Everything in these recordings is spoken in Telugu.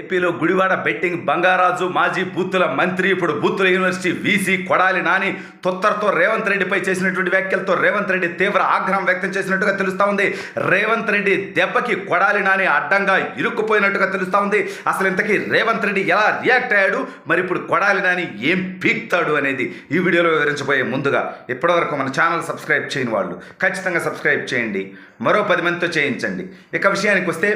ఏపీలో గుడివాడ బెట్టింగ్ బంగారాజు మాజీ బూతుల మంత్రి ఇప్పుడు బూతుల యూనివర్సిటీ వీసీ కొడాలి నాని తొత్తరతో రేవంత్ రెడ్డిపై చేసినటువంటి వ్యాఖ్యలతో రేవంత్ రెడ్డి తీవ్ర ఆగ్రహం వ్యక్తం చేసినట్టుగా తెలుస్తా ఉంది. రేవంత్ రెడ్డి దెబ్బకి కొడాలి నాని అడ్డంగా ఇరుక్కుపోయినట్టుగా తెలుస్తా ఉంది. అసలు ఇంతకీ రేవంత్ రెడ్డి ఎలా రియాక్ట్ అయ్యాడు, మరి ఇప్పుడు కొడాలి నాని ఏం పీక్తాడు అనేది ఈ వీడియోలో వివరించబోయే ముందుగా ఇప్పటివరకు మన ఛానల్ సబ్స్క్రైబ్ చేయని వాళ్ళు ఖచ్చితంగా సబ్స్క్రైబ్ చేయండి, మరో 10 మందితో చేయించండి. ఇక విషయానికి వస్తే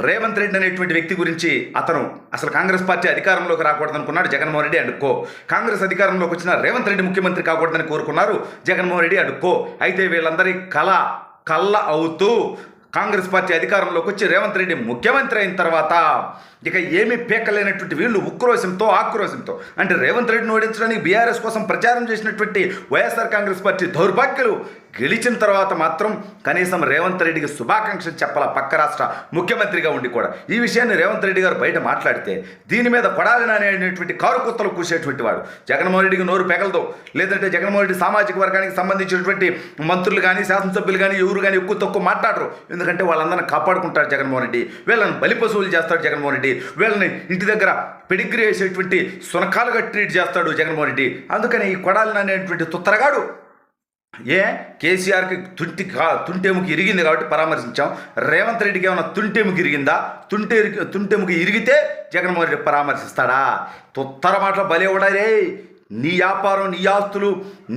రేవంత్ రెడ్డి అనేటువంటి వ్యక్తి గురించి అతను అసలు కాంగ్రెస్ పార్టీ అధికారంలోకి రాకూడదు అనుకున్నాడు జగన్మోహన్ రెడ్డి అడుక్కో. కాంగ్రెస్ అధికారంలోకి వచ్చిన రేవంత్ రెడ్డి ముఖ్యమంత్రి కాకూడదని కోరుకున్నారు జగన్మోహన్ రెడ్డి అడుక్కో. అయితే వీళ్ళందరి కళ్ళ అవుతూ కాంగ్రెస్ పార్టీ అధికారంలోకి వచ్చి రేవంత్ రెడ్డి ముఖ్యమంత్రి అయిన తర్వాత ఇక ఏమీ పీకలేనటువంటి వీళ్ళు ఉక్రోషంతో ఆక్రోశంతో అంటే రేవంత్ రెడ్డిని ఓడించడానికి బీఆర్ఎస్ కోసం ప్రచారం చేసినటువంటి వైఎస్ఆర్ కాంగ్రెస్ పార్టీ దౌర్భాగ్యులు గెలిచిన తర్వాత మాత్రం కనీసం రేవంత్ రెడ్డికి శుభాకాంక్షలు చెప్పాల పక్క రాష్ట్ర ముఖ్యమంత్రిగా ఉండి కూడా. ఈ విషయాన్ని రేవంత్ రెడ్డి గారు బయట మాట్లాడితే దీని మీద కొడాలి నాని అనేటువంటి కారు కుత్తలు కూసేటువంటి వాడు జగన్మోహన్ రెడ్డికి నోరు పెగలదు. లేదంటే జగన్మోహన్ రెడ్డి సామాజిక వర్గానికి సంబంధించినటువంటి మంత్రులు కానీ శాసనసభ్యులు కానీ ఎవరు కానీ ఎక్కువ తక్కువ మాట్లాడరు. ఎందుకంటే వాళ్ళందరినీ కాపాడుకుంటారు జగన్మోహన్ రెడ్డి, వీళ్ళని బలిపశువులు చేస్తాడు జగన్మోహన్ రెడ్డి, వీళ్ళని ఇంటి దగ్గర పెడిగ్రీ వేసేటువంటి సునకాలుగా ట్రీట్ చేస్తాడు జగన్మోహన్ రెడ్డి. అందుకని ఈ కొడాలి నాని అనేటువంటి తుత్తరగాడు కేసీఆర్కి తుంటెముకి ఇరిగింది కాబట్టి పరామర్శించాం. రేవంత్ రెడ్డికి ఏమైనా తుంటెముకి ఇరిగిందా? తుంటెముకి ఇరిగితే జగన్మోహన్ రెడ్డి పరామర్శిస్తాడా? తుత్తర మాటలు బలే ఉండాలి. నీ వ్యాపారం, నీ ఆస్తులు,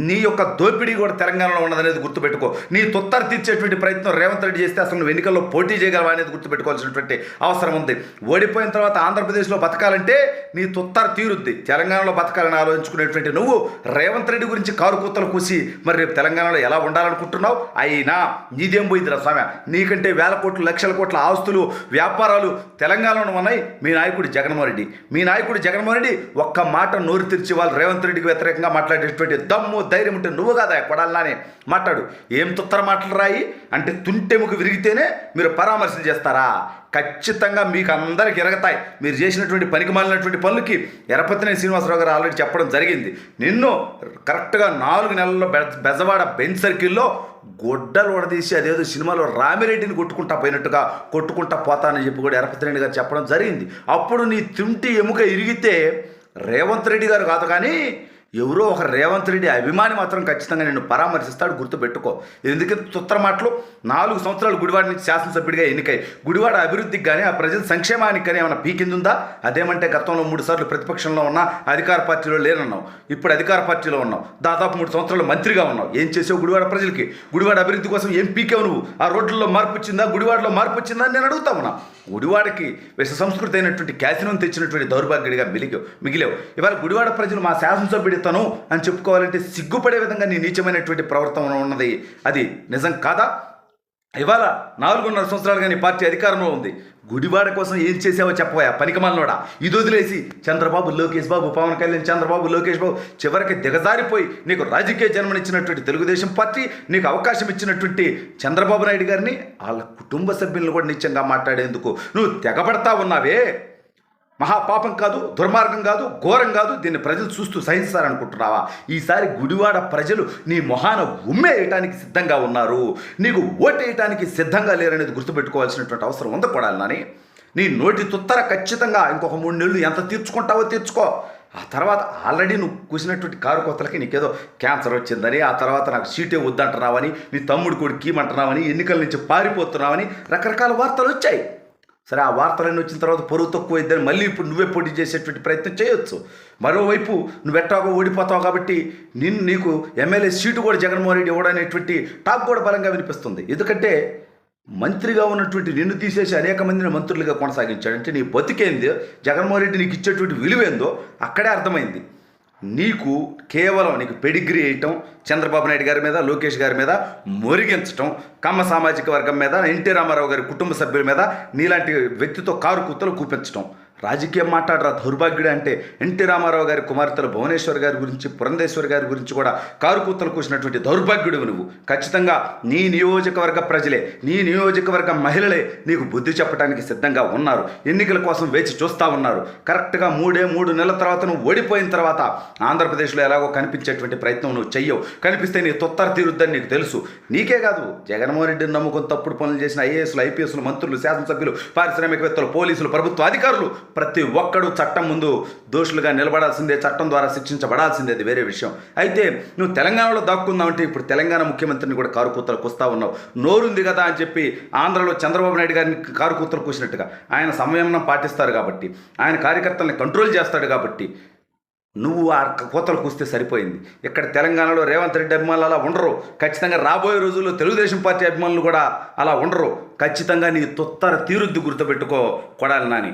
నీ యొక్క దోపిడీ కూడా తెలంగాణలో ఉన్నదనేది గుర్తుపెట్టుకో. నీ తొత్తర తీర్చేటువంటి ప్రయత్నం రేవంత్ రెడ్డి చేస్తే అసలు నువ్వు ఎన్నికల్లో పోటీ చేయగలవా అనేది గుర్తుపెట్టుకోవాల్సినటువంటి అవసరం ఉంది. ఓడిపోయిన తర్వాత ఆంధ్రప్రదేశ్లో బతకాలంటే నీ తొత్తర తీరుద్ది, తెలంగాణలో బతకాలని ఆలోచించుకునేటువంటి నువ్వు రేవంత్ రెడ్డి గురించి కారు కూతలు కూసి మరి రేపు తెలంగాణలో ఎలా ఉండాలనుకుంటున్నావు? అయినా నీదేం పోయిందిరా స్వామి, నీకంటే వేల కోట్లు లక్షల కోట్ల ఆస్తులు వ్యాపారాలు తెలంగాణలో ఉన్నాయి మీ నాయకుడు జగన్మోహన్ రెడ్డి. మీ నాయకుడు జగన్మోహన్ రెడ్డి ఒక్క మాట నోరు తెరిచి వాళ్ళు రేవంత్ రెడ్డికి వ్యతిరేకంగా మాట్లాడేటువంటి దమ్ము ధైర్యం ఉంటే నువ్వు కాదా కొడాలని మాట్లాడు. ఏం తుత్తర మాటలు రాయి అంటే తుంటెముకు విరిగితేనే మీరు పరామర్శలు చేస్తారా? ఖచ్చితంగా మీకు అందరికి ఎరగతాయి. మీరు చేసినటువంటి పనికి మాలినటువంటి పనులకి ఎరపతినేని శ్రీనివాసరావు గారు ఆల్రెడీ చెప్పడం జరిగింది. నిన్ను కరెక్ట్గా 4 నెలల్లో బెజవాడ బెంచ్ సర్కిల్లో గొడ్డలు వడదీసి అదేదో సినిమాలో రామిరెడ్డిని కొట్టుకుంటా పోతానని చెప్పి కూడా ఎరపతినేని గారు చెప్పడం జరిగింది. అప్పుడు నీ తుంటి ఎముక ఇరిగితే రేవంత్ రెడ్డి గారు కాదు కానీ ఎవరో ఒక రేవంత్ రెడ్డి అభిమాని మాత్రం ఖచ్చితంగా నిన్ను పరామర్శిస్తాడు, గుర్తుపెట్టుకో. ఎందుకంటే తుత్తర మాటలు 4 సంవత్సరాలు గుడివాడ నుంచి శాసనసభ్యుడిగా ఎన్నికై గుడివాడ అభివృద్ధికి కానీ ఆ ప్రజల సంక్షేమానికి కానీ ఏమైనా పీకిందుందా? అదేమంటే గతంలో 3 సార్లు ప్రతిపక్షంలో ఉన్నా అధికార పార్టీలో లేనన్నావు, ఇప్పుడు అధికార పార్టీలో ఉన్నావు, దాదాపు 3 సంవత్సరాలు మంత్రిగా ఉన్నావు. ఏం చేసావు గుడివాడ ప్రజలకి? గుడివాడ అభివృద్ధి కోసం ఏం పీకావు నువ్వు? ఆ రోడ్లలో మార్పు వచ్చిందా? గుడివాడలో మార్పు వచ్చిందా అని నేను అడుగుతా ఉన్నా. గుడివాడకి విష సంస్కృతి అయినటువంటి క్యాసినోని తెచ్చినటువంటి దౌర్భాగ్యుడిగా మిగిలేవు. ఇవాళ గుడివాడ ప్రజలు మా శాసనసభ్యుడితను అని చెప్పుకోవాలంటే సిగ్గుపడే విధంగా నీ నీచమైనటువంటి ప్రవర్తన ఉన్నది. అది నిజం కాదా? ఇవాళ 4.5 సంవత్సరాలుగా నీ పార్టీ అధికారంలో ఉంది. గుడివాడ కోసం ఏం చేసావో చెప్పవా పనికిమాలినోడా? ఇది వదిలేసి చంద్రబాబు లోకేష్ బాబు, పవన్ కళ్యాణ్, చంద్రబాబు లోకేష్ బాబు చివరికి దిగజారిపోయి నీకు రాజకీయ జన్మనిచ్చినటువంటి తెలుగుదేశం పార్టీ, నీకు అవకాశం ఇచ్చినటువంటి చంద్రబాబు నాయుడు గారిని వాళ్ళ కుటుంబ సభ్యులను కూడా నిత్యంగా మాట్లాడేందుకు నువ్వు తెగబడతా ఉన్నావే. మహాపాపం కాదు, దుర్మార్గం కాదు, ఘోరం కాదు, దీన్ని ప్రజలు చూస్తూ సహిస్తారనుకుంటున్నావా? ఈసారి గుడివాడ ప్రజలు నీ మొహాన ఉమ్మేయటానికి సిద్ధంగా ఉన్నారు, నీకు ఓటేయటానికి సిద్ధంగా లేరనేది గుర్తుపెట్టుకోవాల్సినటువంటి అవసరం ఉంది కొడాలి నాని. నీ నోటి తుత్తర ఖచ్చితంగా ఇంకొక 3 నెలలు ఎంత తీర్చుకుంటావో తీర్చుకో. ఆ తర్వాత ఆల్రెడీ నువ్వు కూసినటువంటి కారు కొత్తలకి నీకేదో క్యాన్సర్ వచ్చిందని, ఆ తర్వాత నాకు సీటే వద్దంటున్నావని, నీ తమ్ముడు కూడా కీమంటున్నావని, ఎన్నికల నుంచి పారిపోతున్నావని రకరకాల వార్తలు వచ్చాయి. సరే, ఆ వార్తలన్నీ వచ్చిన తర్వాత పొరుగు తక్కువ ఇద్దని మళ్ళీ ఇప్పుడు నువ్వే పోటీ చేసేటువంటి ప్రయత్నం చేయొచ్చు. మరోవైపు నువ్వు ఎట్టాగో ఓడిపోతావు కాబట్టి నీకు ఎమ్మెల్యే సీటు కూడా జగన్మోహన్ రెడ్డి ఇవ్వడనేటువంటి టాక్ కూడా బలంగా వినిపిస్తుంది. ఎందుకంటే మంత్రిగా ఉన్నటువంటి నిన్ను తీసేసి అనేక మందిని మంత్రులుగా కొనసాగించాడు. అంటే నీ బతికేంది, జగన్మోహన్ రెడ్డి నీకు ఇచ్చేటువంటి విలువేందో అక్కడే అర్థమైంది. నీకు కేవలం నీకు పెడిగ్రీ వేయటం, చంద్రబాబు నాయుడు గారి మీద, లోకేష్ గారి మీద మొరిగించటం, కమ్మ సామాజిక వర్గం మీద, ఎన్టీ రామారావు గారి కుటుంబ సభ్యుల మీద నీలాంటి వ్యక్తితో కారు కుత్తలు కూపించటం. రాజకీయం మాట్లాడరా దౌర్భాగ్యుడు అంటే ఎన్టీ రామారావు గారి కుమార్తెలు భువనేశ్వర్ గారి గురించి, పురంధేశ్వర్ గారి గురించి కూడా కారు కూతలు కూసినటువంటి దౌర్భాగ్యుడు నువ్వు. ఖచ్చితంగా నీ నియోజకవర్గ ప్రజలే, నీ నియోజకవర్గ మహిళలే నీకు బుద్ధి చెప్పడానికి సిద్ధంగా ఉన్నారు. ఎన్నికల కోసం వేచి చూస్తూ ఉన్నారు. కరెక్ట్గా 3 నెలల తర్వాత నువ్వు ఓడిపోయిన తర్వాత ఆంధ్రప్రదేశ్లో ఎలాగో కనిపించేటువంటి ప్రయత్నం నువ్వు చెయ్యవు. కనిపిస్తే నీ తొత్తర తీరుద్దని నీకు తెలుసు. నీకే కాదు, జగన్మోహన్ రెడ్డిని నమ్ముకొని తప్పుడు పనులు చేసిన ఐఏఎస్లు, ఐపీఎస్లు, మంత్రులు, శాసనసభ్యులు, పారిశ్రామికవేత్తలు, పోలీసులు, ప్రభుత్వ అధికారులు ప్రతి ఒక్కడు చట్టం ముందు దోషులుగా నిలబడాల్సిందే, చట్టం ద్వారా శిక్షించబడాల్సిందే, అది వేరే విషయం. అయితే నువ్వు తెలంగాణలో దాక్కుందామంటే ఇప్పుడు తెలంగాణ ముఖ్యమంత్రిని కూడా కారుకూతలు కూస్తా ఉన్నావు. నోరుంది కదా అని చెప్పి ఆంధ్రలో చంద్రబాబు నాయుడు గారిని కారుకూతలు కూసినట్టుగా. ఆయన సంయమనం పాటిస్తారు కాబట్టి, ఆయన కార్యకర్తల్ని కంట్రోల్ చేస్తాడు కాబట్టి నువ్వు ఆ కోతలు కూస్తే సరిపోయింది. ఇక్కడ తెలంగాణలో రేవంత్ రెడ్డి అభిమానులు అలా ఉండరు. ఖచ్చితంగా రాబోయే రోజుల్లో తెలుగుదేశం పార్టీ అభిమానులు కూడా అలా ఉండరు. ఖచ్చితంగా నీ తొత్తర తీరుద్ది, గుర్తుపెట్టుకో కొడాలి నాని.